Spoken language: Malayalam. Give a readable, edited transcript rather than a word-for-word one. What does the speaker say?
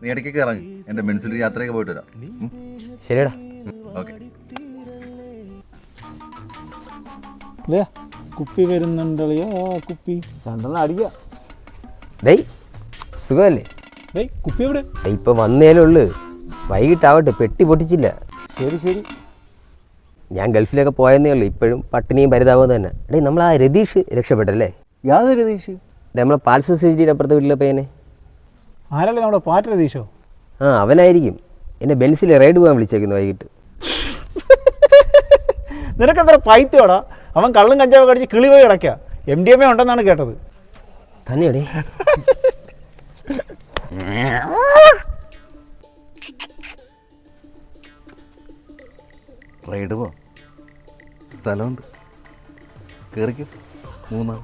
നീ ഇടയ്ക്കൊക്കെ ഇറങ്ങി എൻ്റെ ബെൻസിൽ യാത്രയൊക്കെ പോയിട്ട് വരാം. ശരിയടാ. ഓക്കെ. കുപ്പി വരുന്നുണ്ടല്ലോ. കുപ്പി രണ്ടെണ്ണം അടിക്കുക. ഡേയ് സുഖമല്ലേ? കുപ്പി എവിടെ? ഇപ്പൊ വന്നേലുള്ളു, വൈകിട്ടാവട്ടെ, പെട്ടി പൊട്ടിച്ചില്ല. ശരി ശരി. ഞാൻ ഗൾഫിലൊക്കെ പോയെന്നേ ഉള്ളൂ, ഇപ്പോഴും പട്ടിണിയും പരിതാപവും തന്നെ. ഡേയ് നമ്മൾ ആ രതീഷ് രക്ഷപ്പെട്ടല്ലേ? യാതൊരു രതീഷ്? നമ്മളെ പാൽ സൊസൈറ്റിയുടെ അപ്പുറത്തെ വീട്ടിലെ പയ്യനെ. ആരല്ലേ നമ്മുടെ പാറ്റ രതീഷോ? ആ അവനായിരിക്കും. എന്നെ ബെൻസിൽ റൈഡ് പോകാൻ വിളിച്ചേക്കുന്നു വൈകിട്ട്. നിനക്കെന്താ പൈത്തോടാ? അവൻ കള്ളും കഞ്ചാവൊക്കെ അടിച്ച് കിളി പോയി കിടക്കുക. MDMA ഉണ്ടെന്നാണ് കേട്ടത്. തന്നെയാടേ? റൈഡ് പോ, സ്ഥലമുണ്ട്, കയറിക്കും. 3 ആൾ.